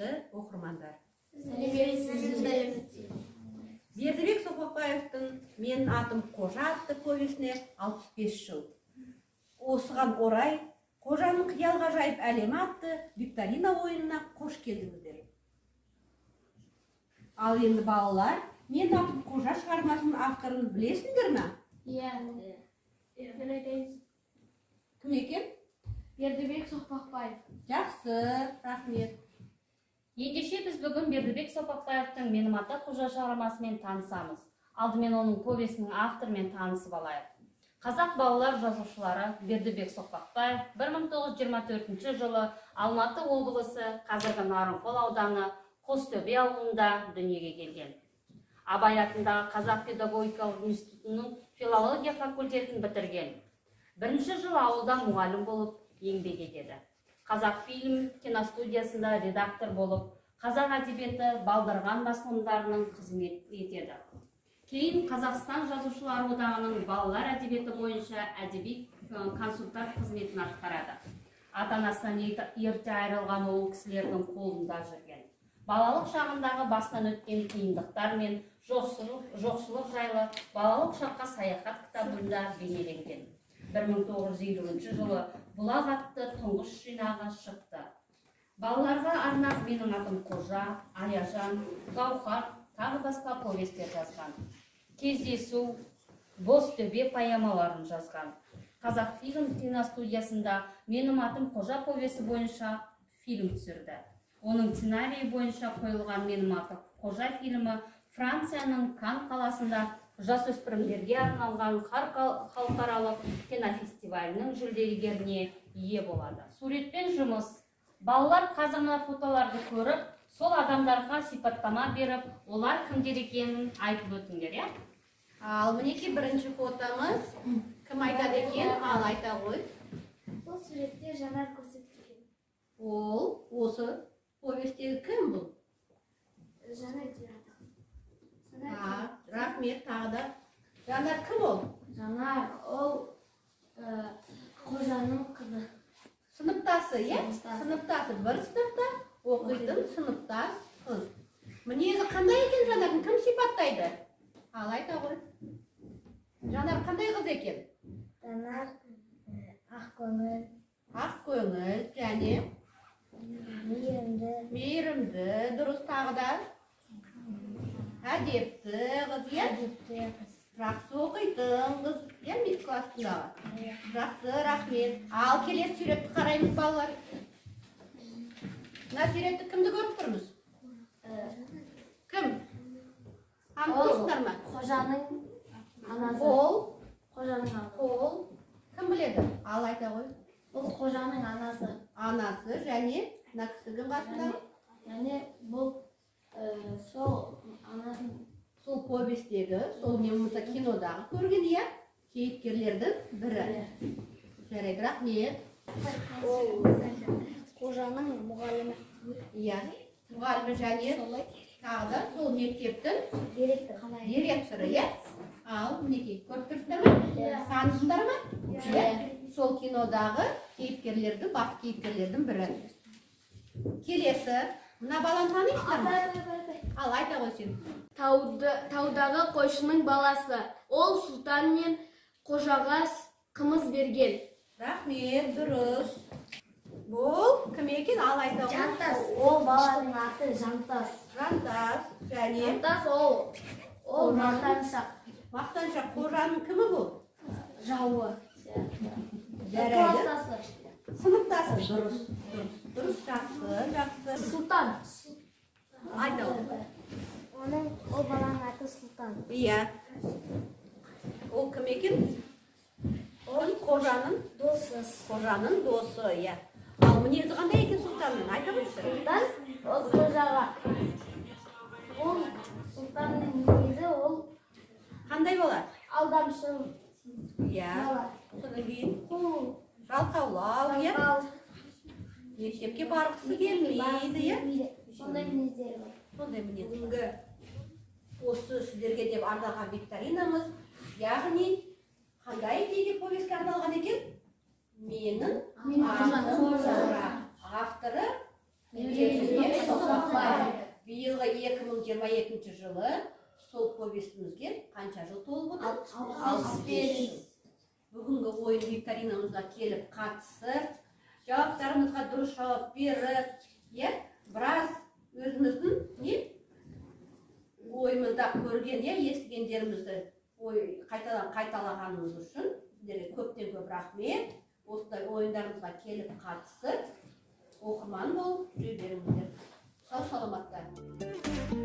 құрметті оқырмандар. Бердібек Соқпақбаевтың «Менің атым Қожа» атты повесіне 65 жыл. Осыған орай Қожаның қиял ғажайып әлемі атты викторина ойынына қош келдіңіздер. Ал енді балалар, «Менің атым Қожа» шығармасының авторын білесіңдер ме? Иә. Кім екен? Бердібек Соқпақбаев. Жақсы, рахмет. Ендеше біз бүгін Бердібек Соқпақбаевтың «Менің атым Қожа» шығармасымен танысамыз. Алдымен оның повесінің авторымен танысып алайық. Қазақ балалар жазушылары Бердібек Соқпақбаев 1924 жылы Алматы облысы, қазіргі Нарынқол ауданы, Қостөбе ауылында дүниеге келген. Абай атындағы Қазақ педагогикалық институтының филология факультетін бітірген. Бірінші жыл ауылда мұғалім болып еңбек етеді. Қазақ фильм киностудиясында редактор болып, қазақ әдебиеті балдырған басылымдарының қызмет етеді. Кейін Қазақстан жазушылар одағының балалар әдебиеті бойынша әдеби консультант қызметін атқарады. Ата-анасынан ерте айырылған ол кісілердің қолында жүрген. Балалық шағындағы басынан өткен қиындықтар мен жоқшылық жайлы балалық шаққа саяхат кітабында бейнеленген. 1950 жылы «Бұлақ» атты тұңғыш жинағы шықты. Балаларға арнап «Менің атым Қожа», «Аяжан», «Гауһар» тағы басқа повестер жазған. «Кездесу», «Бозтөбе» поэмаларын жазған. Қазақ фильм киностудиясында «Менің атым Қожа» повесі бойынша фильм түсірді. Оның сценарийі бойынша қойылған «Менің атым Қожа» фильмі Францияның Кан қаласында жасөспірімдерге арналған халықаралық кинофестивалінің жүлдегеріне ие болады. Суретпен жұмыс. Балалар қазіргі фотоларды көріп, сол адамдарға сипаттама беріп, олар кімдер екенін айтып өтіңдер, иә? Ал мінекей бірінші фотомыз. Кім айтады екен? Ал айта ғой. Бұл суретте Жанар көрсетілген. Ол, осы повестегі кім бұл? Жанар директор. Рахмет, тағы да. Жанар кім ол? Жанар, ол Қожаның қызы. Сыныптасы, е? Сыныптасы. Бір сыныпта оқитын сыныптас қыз. Мінезі қандай екен Жанардың? Кім сипаттайды? Ал айта ғой. Жанар қандай қыз екен? Жанар ақкөңіл. Ақкөңіл, және мейірімді, дұрыс, тағы да. Әдепті қыз, е? Жақсы оқитын қыз, е, мектеп класындағы. Жақсы, рахмет. Ал келесі суретті қараймыз, балалар. Мына суретті кімді көріп тұрмыз? Кім? Аңқылсыңдар ма? Қожаның анасы. Ол? Қожаның анасы. Ол? Кім біледі? Ал айта ғой. Бұл Қожаның анасы. Анасы, және мына кісі кім қасындағы? Және бұл сол анасын. Сол повестегі, сол не болмаса кинодағы көрген, иә? Кейіпкерлердің бірі. Жарайды, рахмет. Қожаның мұғалімі. Иә, мұғалімі және тағы да сол мектептің директоры, иә? Ал, мінекей, көріп тұрсыздар ма? Танысыңдар ма? Сол кинодағы кейіпкерлердің, бас кейіпкерлердің бірі. Келесі, мына баланы танисыңдар ма? Ал, айта ғой сен. Таудағы қойшының баласы. Ол сұлтан мен қожаға қымыз берген. Рахмет, дұрыс. Бұл кім екен? Ал айта ғой. Жантас. Ол баланың аты Жантас. Жантас, және Жантас ол мақтаншақ. Мақтаншақ. Қожаның кімі бұл? Жауы. Жарайды. Сыныптасы. Дұрыс. Дұрыс, жақсы. Сұлтан. Айта ғой. Ол баланың аты Сұлтан. Иә. Ол кім екен? Ол қожаның досы. Қожаның досы, иә. Ал мінезі қандай екен Сұлтанның? Айта қойшы. Сұлтан ол қожаға. Ол Сұлтанның мінезі ол қандай болады? алдамшыл. Иә. Содан кейін Қу. жалқаулау, иә? Мектепке барғысы келмейді, иә? Сондай мінездері бар. Сондай мінез. Бүгінгі осы сіздерге деп арналған викторинамыз, яғни қандай неге повестке арналған екен? Менің атым Қожа. Авторы Бердібек Соқпақбаев. Биылғы 2022 жылы сол повестімізге қанша жыл толып отыр? 65 жыл. Бүгінгі ойын викторинамызға келіп қатысып, жауаптарымызға дұрыс жауап беріп, біраз өзіміздің ойымызда көрген, естігендерімізді қайталағанымыз үшін сіздерге көптен көп рахмет. Осындай ойындарымызға келіп қатысып, оқырман болып жүре беріңіздер. Сау саламатта.